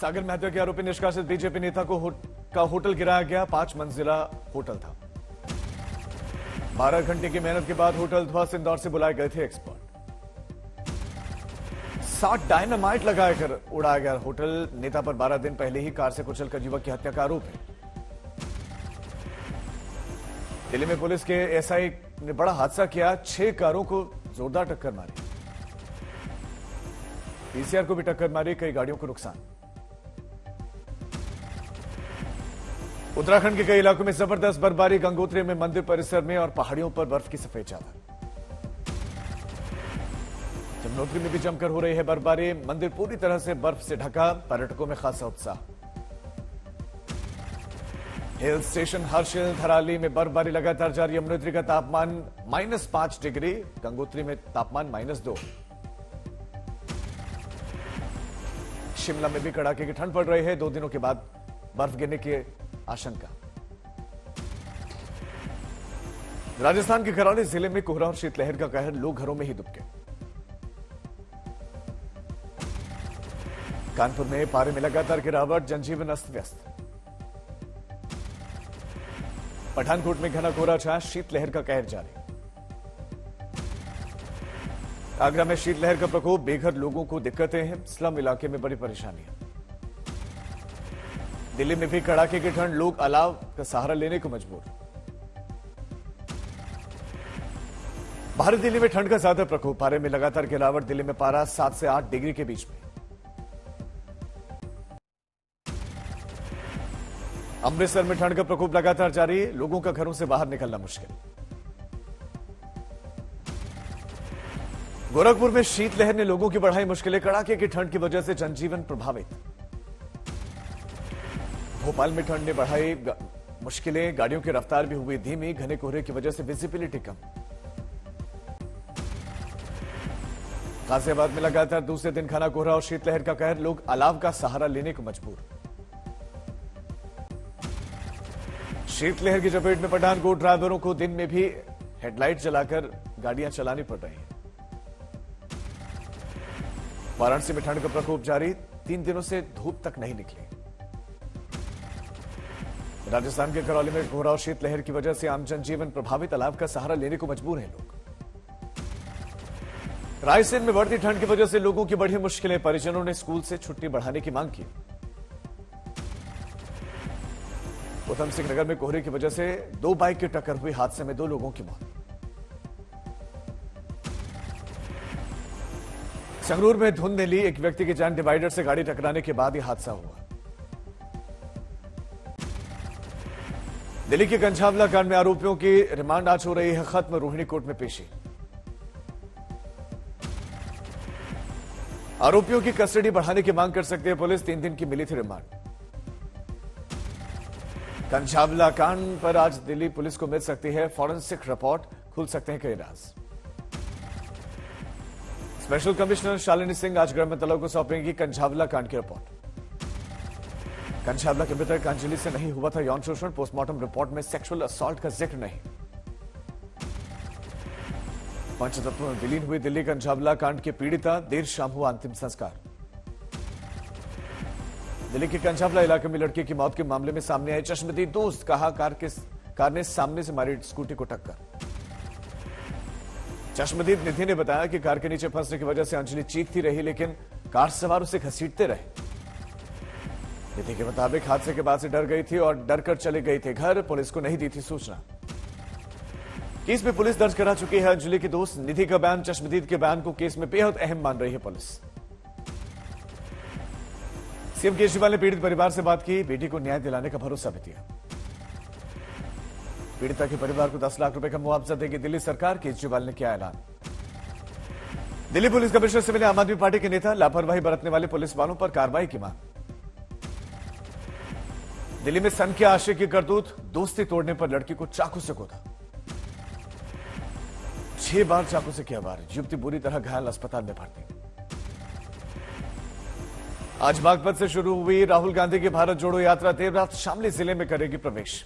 सागर मेहता के आरोपी निष्कासित बीजेपी नेता का होटल गिराया गया। 5 मंजिला होटल था। 12 घंटे की मेहनत के बाद होटल ध्वस्त। इंदौर से बुलाए गए थे एक्सपर्ट। 60 डायनामाइट लगाकर उड़ाया गया होटल। नेता पर 12 दिन पहले ही कार से कुचलकर युवक की हत्या का आरोप है। दिल्ली में पुलिस के एसआई ने बड़ा हादसा किया। 6 कारों को जोरदार टक्कर मारी। पीसीआर को भी टक्कर मारी। कई गाड़ियों को नुकसान। उत्तराखंड के कई इलाकों में जबरदस्त बर्फबारी। गंगोत्री में मंदिर परिसर में और पहाड़ियों पर बर्फ की सफेद चादर। यमुनोत्री में भी जमकर हो रही है बर्फबारी। मंदिर पूरी तरह से बर्फ से ढका। पर्यटकों में खासा उत्साह। हिल स्टेशन हर्षिल धराली में बर्फबारी लगातार जारी। यमुनोत्री का तापमान -5 डिग्री। गंगोत्री में तापमान -2। शिमला में भी कड़ाके की ठंड पड़ रही है। 2 दिनों के बाद बर्फ गिरने की आशंका। राजस्थान के करौली जिले में कोहरा और शीतलहर का कहर। लोग घरों में ही दुबके। कानपुर में पारे में लगातार गिरावट। जनजीवन अस्त व्यस्त। पठानकोट में घना कोहरा छाया। शीतलहर का कहर जारी। आगरा में शीतलहर का प्रकोप। बेघर लोगों को दिक्कतें हैं। स्लम इलाके में बड़ी परेशानियां। दिल्ली में भी कड़ाके की ठंड। लोग अलाव का सहारा लेने को मजबूर। बाहरी दिल्ली में ठंड का ज्यादा प्रकोप। पारे में लगातार गिरावट। दिल्ली में पारा 7 से 8 डिग्री के बीच में। अमृतसर में ठंड का प्रकोप लगातार जारी। लोगों का घरों से बाहर निकलना मुश्किल। गोरखपुर में शीतलहर ने लोगों की बढ़ाई मुश्किलें। कड़ाके की ठंड की वजह से जनजीवन प्रभावित। भोपाल में ठंड ने बढ़ाई मुश्किलें। गाड़ियों की रफ्तार भी हुई धीमी। घने कोहरे की वजह से विजिबिलिटी कम। गाजियाबाद में लगातार दूसरे दिन घना कोहरा और शीतलहर का कहर। लोग अलाव का सहारा लेने को मजबूर। शीतलहर की चपेट में पठानकोट। ड्राइवरों को दिन में भी हेडलाइट जलाकर गाड़ियां चलानी पड़ रही हैं। वाराणसी में ठंड का प्रकोप जारी। 3 दिनों से धूप तक नहीं निकली। राजस्थान के करौली में कोहरा और शीतलहर की वजह से आम जनजीवन प्रभावित। अलाव का सहारा लेने को मजबूर हैं लोग। रायसेन में बढ़ती ठंड की वजह से लोगों की बढ़ी मुश्किलें। परिजनों ने स्कूल से छुट्टी बढ़ाने की मांग की। उधम सिंह नगर में कोहरे की वजह से 2 बाइक की टक्कर हुई। हादसे में 2 लोगों की मौत। संगरूर में धुंध ने ली एक व्यक्ति की जान। डिवाइडर से गाड़ी टकराने के बाद यह हादसा हुआ। दिल्ली के कंझावला कांड में आरोपियों की रिमांड आज हो रही है खत्म। रोहिणी कोर्ट में पेशी। आरोपियों की कस्टडी बढ़ाने की मांग कर सकती है पुलिस। 3 दिन की मिली थी रिमांड। कंझावला कांड पर आज दिल्ली पुलिस को मिल सकती है फॉरेंसिक रिपोर्ट। खुल सकते हैं कई राज। स्पेशल कमिश्नर शालिनी सिंह आज गृह मंत्रालय को सौंपेंगी कंझावला कांड की रिपोर्ट। कंझावला के मृतक अंजलि से नहीं हुआ था यौन शोषण। पोस्टमार्टम रिपोर्ट में सेक्सुअल असॉल्ट का जिक्र नहीं। पंचतत्व में विलीन हुई दिल्ली कंझावला कांड की पीड़िता। देर शाम हुआ अंतिम संस्कार। दिल्ली के कंझावला इलाके में लड़की की मौत के मामले में सामने आए चश्मदीद दोस्त। कहा कार ने सामने से मारी स्कूटी को टक्कर। चश्मदीद निधि ने बताया कि कार के नीचे फंसने की वजह से अंजलि चीखती रही, लेकिन कार सवार उसे घसीटते रहे। निधि के मुताबिक हादसे के बाद से डर गई थी और डरकर चले गई थी घर। पुलिस को नहीं दी थी सूचना। केस में पुलिस दर्ज करा चुकी है। अंजलि के दोस्त निधि का बयान, चश्मदीद के बयान को केस में बेहद अहम मान रही है पुलिस। सीएम केजरीवाल ने पीड़ित परिवार से बात की। बेटी को न्याय दिलाने का भरोसा भी दिया। पीड़िता के परिवार को 10 लाख रुपए का मुआवजा देगी दिल्ली सरकार। केजरीवाल ने किया ऐलान। दिल्ली पुलिस कमिश्नर से मिले आम आदमी पार्टी के नेता। लापरवाही बरतने वाले पुलिस वालों पर कार्रवाई की मांग। दिल्ली में सन के आशिक की करतूत। दोस्ती तोड़ने पर लड़की को चाकू से कूदा। 6 बार चाकू से किया वार। युवती बुरी तरह घायल, अस्पताल में भर्ती। आज बागपत से शुरू हुई राहुल गांधी की भारत जोड़ो यात्रा देर रात शामली जिले में करेगी प्रवेश।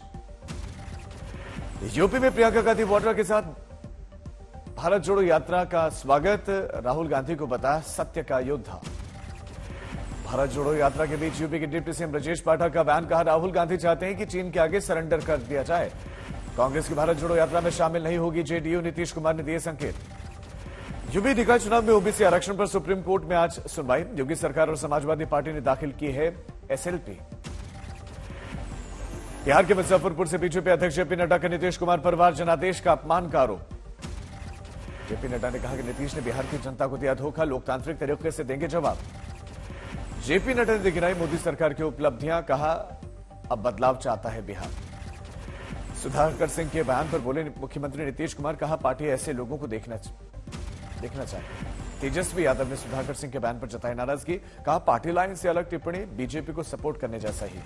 यूपी में प्रियंका गांधी वाड्रा के साथ भारत जोड़ो यात्रा का स्वागत। राहुल गांधी को बताया सत्य का योद्धा। भारत जोड़ो यात्रा के बीच यूपी के डिप्टी सीएम ब्रजेश पाठक का बयान, कहा राहुल गांधी चाहते हैं कि चीन के आगे सरेंडर कर दिया जाए। कांग्रेस की भारत जोड़ो यात्रा में शामिल नहीं होगी जेडीयू, नीतीश कुमार ने दिए संकेत। यूपी निकाय चुनाव में ओबीसी आरक्षण पर सुप्रीम कोर्ट में आज सुनवाई। योगी सरकार और समाजवादी पार्टी ने दाखिल की है एसएलपी। बिहार के मुजफ्फरपुर से बीजेपी अध्यक्ष जेपी नड्डा का नीतीश कुमार परिवार जनादेश का अपमान का आरोप। जेपी नड्डा ने कहा कि नीतीश ने बिहार की जनता को दिया धोखा, लोकतांत्रिक तरीके से देंगे जवाब। जेपी नड्डा ने गिनाई मोदी सरकार की उपलब्धियां, कहा अब बदलाव चाहता है बिहार। सुधाकर सिंह के बयान पर बोले मुख्यमंत्री नीतीश कुमार, कहा पार्टी ऐसे लोगों को देखना चाहिए। तेजस्वी यादव ने सुधाकर सिंह के बयान पर जताई नाराजगी, कहा पार्टी लाइन से अलग टिप्पणी बीजेपी को सपोर्ट करने जैसा ही।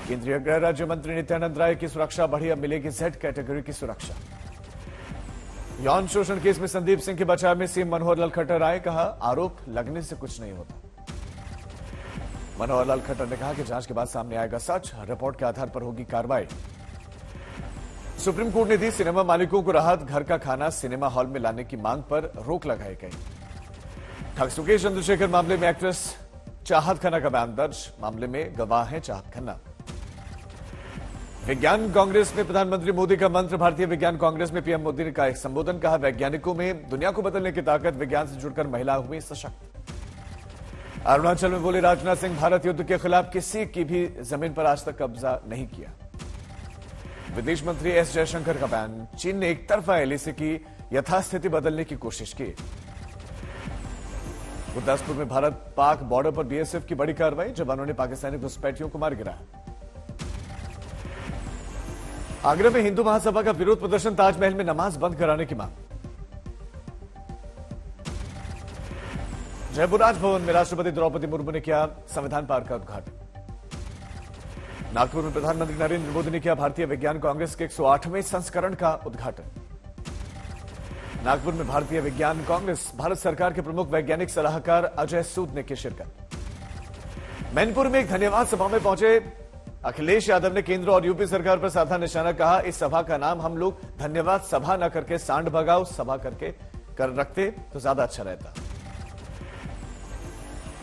केंद्रीय गृह राज्य मंत्री नित्यानंद राय की सुरक्षा बढ़ी, अब मिलेगी जेड कैटेगरी की सुरक्षा। यौन शोषण केस में संदीप सिंह के बचाव में सीएम मनोहर लाल खट्टर आए, कहा आरोप लगने से कुछ नहीं होता। मनोहर लाल खट्टर ने कहा कि जांच के बाद सामने आएगा सच, रिपोर्ट के आधार पर होगी कार्रवाई। सुप्रीम कोर्ट ने दी सिनेमा मालिकों को राहत, घर का खाना सिनेमा हॉल में लाने की मांग पर रोक लगाई गई। ठग सुकेश चंद्रशेखर मामले में एक्ट्रेस चाहत खन्ना का बयान दर्ज, मामले में गवाह है चाहत खन्ना। विज्ञान कांग्रेस में प्रधानमंत्री मोदी का मंत्र, भारतीय विज्ञान कांग्रेस में पीएम मोदी ने का एक संबोधन, कहा वैज्ञानिकों में दुनिया को बदलने की ताकत, विज्ञान से जुड़कर महिला हुई सशक्त। अरुणाचल में बोले राजनाथ सिंह, भारत युद्ध के खिलाफ किसी की भी जमीन पर आज तक कब्जा नहीं किया। विदेश मंत्री एस जयशंकर का बयान, चीन ने एक तरफा एलएसी की यथास्थिति बदलने की कोशिश की। गुरदासपुर में भारत पाक बॉर्डर पर बीएसएफ की बड़ी कार्रवाई, जवानों ने पाकिस्तानी घुसपैठियों को मार गिराया। आगरा में हिंदू महासभा का विरोध प्रदर्शन, ताजमहल में नमाज बंद कराने की मांग। जयपुर राजभवन में राष्ट्रपति द्रौपदी मुर्मू ने किया संविधान पार्क का उद्घाटन। नागपुर में प्रधानमंत्री नरेंद्र मोदी ने किया भारतीय विज्ञान कांग्रेस के 108वें संस्करण का उद्घाटन। नागपुर में भारतीय विज्ञान कांग्रेस भारत सरकार के प्रमुख वैज्ञानिक सलाहकार अजय सूद ने की शिरकत। मैनपुर में एक धन्यवाद सभा में पहुंचे अखिलेश यादव ने केंद्र और यूपी सरकार पर साधा निशाना, कहा इस सभा का नाम हम लोग धन्यवाद सभा न करके सांड भगाओ सभा करके रखते तो ज्यादा अच्छा रहता।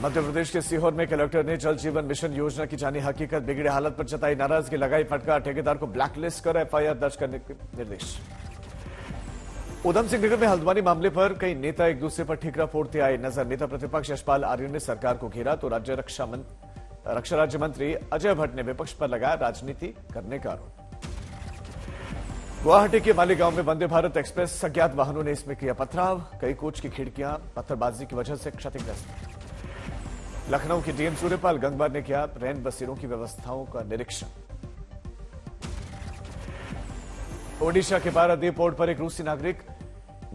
मध्य प्रदेश के सीहोर में कलेक्टर ने जल जीवन मिशन योजना की जानी हकीकत, बिगड़े हालत पर जताई नाराजगी, लगाई फटकार, ठेकेदार को ब्लैकलिस्ट कर एफआईआर दर्ज करने के निर्देश। उधम सिंह नगर में हल्द्वानी मामले पर कई नेता एक दूसरे पर ठीकरा फोड़ते आए नजर। नेता प्रतिपक्ष यशपाल आर्य ने सरकार को घेरा तो रक्षा राज्य मंत्री अजय भट्ट ने विपक्ष पर लगाया राजनीति करने का आरोप। गुवाहाटी के मालेगांव में वंदे भारत एक्सप्रेस अज्ञात वाहनों ने इसमें किया पथराव, कई कोच की खिड़कियां पत्थरबाजी की वजह से क्षतिग्रस्त। लखनऊ के डीएम सूर्यपाल गंगवार ने किया रैन बसेरों की व्यवस्थाओं का निरीक्षण। ओडिशा के पारादीप पोर्ट पर एक रूसी नागरिक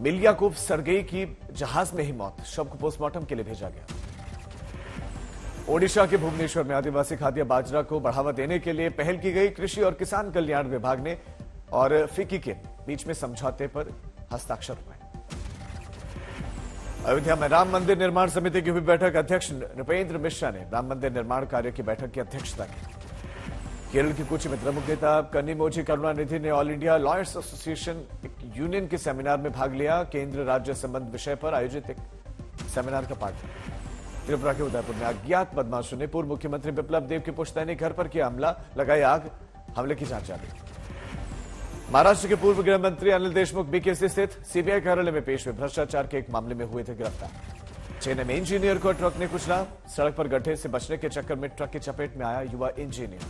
मिलियाकोव सर्गेई की जहाज में ही मौत, शव को पोस्टमार्टम के लिए भेजा गया। ओडिशा के भुवनेश्वर में आदिवासी खाद्य बाजरा को बढ़ावा देने के लिए पहल की गई। कृषि और किसान कल्याण विभाग ने और फिक्की के बीच में समझौते पर हस्ताक्षर हुए। अयोध्या में राम मंदिर निर्माण समिति की हुई बैठक, अध्यक्ष नृपेंद्र मिश्रा ने राम मंदिर निर्माण कार्य की बैठक की अध्यक्षता की। केरल की कोची में द्रमुक नेता कन्निमोझी करुणानिधि ने all India lawyers association union के सेमिनार में भाग लिया। केंद्र राज्य संबंध विषय पर आयोजित एक सेमिनार का पार्ट। त्रिपुरा के उदयपुर में अज्ञात बदमाशों ने पूर्व मुख्यमंत्री बिप्लब देब के पुश्तैनी घर पर किया हमला, लगाई आग, हमले की जांच जारी। महाराष्ट्र के पूर्व गृह मंत्री अनिल देशमुख बीकेसी स्थित सीबीआई कार्यालय में पेश हुए, भ्रष्टाचार के एक मामले में हुए थे गिरफ्तार। चेन्नई में इंजीनियर को ट्रक ने कुचला, सड़क पर गड्ढे से बचने के चक्कर में ट्रक की चपेट में आया युवा इंजीनियर।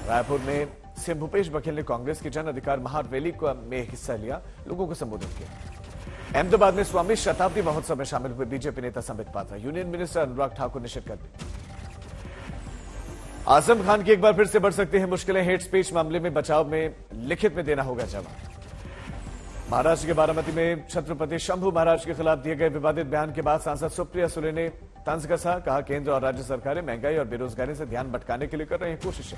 रायपुर में सीएम भूपेश बघेल ने कांग्रेस की जन अधिकार महारैली में हिस्सा लिया, लोगों को संबोधित किया। अहमदाबाद में स्वामी शताब्दी महोत्सव में शामिल हुए बीजेपी नेता संबित पात्रा, यूनियन मिनिस्टर अनुराग ठाकुर ने शिरकत की। आजम खान की एक बार फिर से बढ़ सकती हैं मुश्किलें, हेट स्पीच मामले में बचाव में लिखित में देना होगा जवाब। महाराष्ट्र के बारामती में छत्रपति शंभू महाराज के खिलाफ दिए गए विवादित बयान के बाद सांसद सुप्रिया सुले ने तंज कसा, कहा केंद्र और राज्य सरकारें महंगाई और बेरोजगारी से ध्यान भटकाने के लिए कर रही हैं कोशिशें।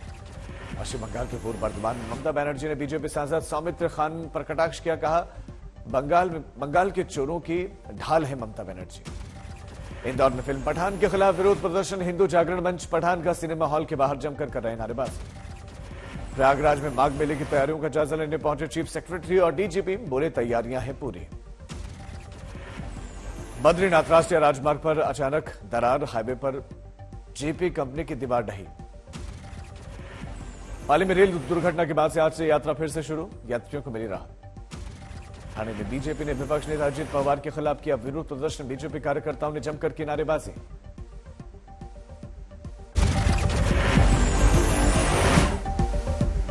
पश्चिम बंगाल के पूर्व वर्तमान ममता बनर्जी ने बीजेपी सांसद सौमित्र खान पर कटाक्ष किया, कहा बंगाल के चोरों की ढाल है ममता बनर्जी। इंदौर में फिल्म पठान के खिलाफ विरोध प्रदर्शन, हिंदू जागरण मंच पठान का सिनेमा हॉल के बाहर जमकर कर रहे नारेबाजी। प्रयागराज में माघ मेले की तैयारियों का जायजा लेने पहुंचे चीफ सेक्रेटरी और डीजीपी, बोले तैयारियां हैं पूरी। बद्रीनाथ राष्ट्रीय राजमार्ग पर अचानक दरार, हाईवे पर जेपी कंपनी की दीवार ढही। पाली में रेल दुर्घटना के बाद से आज से यात्रा फिर से शुरू, यात्रियों को मिली राहत। थाने में बीजेपी ने विपक्ष नेता अजित पवार के खिलाफ किया विरोध प्रदर्शन, बीजेपी कार्यकर्ताओं ने जमकर की नारेबाजी।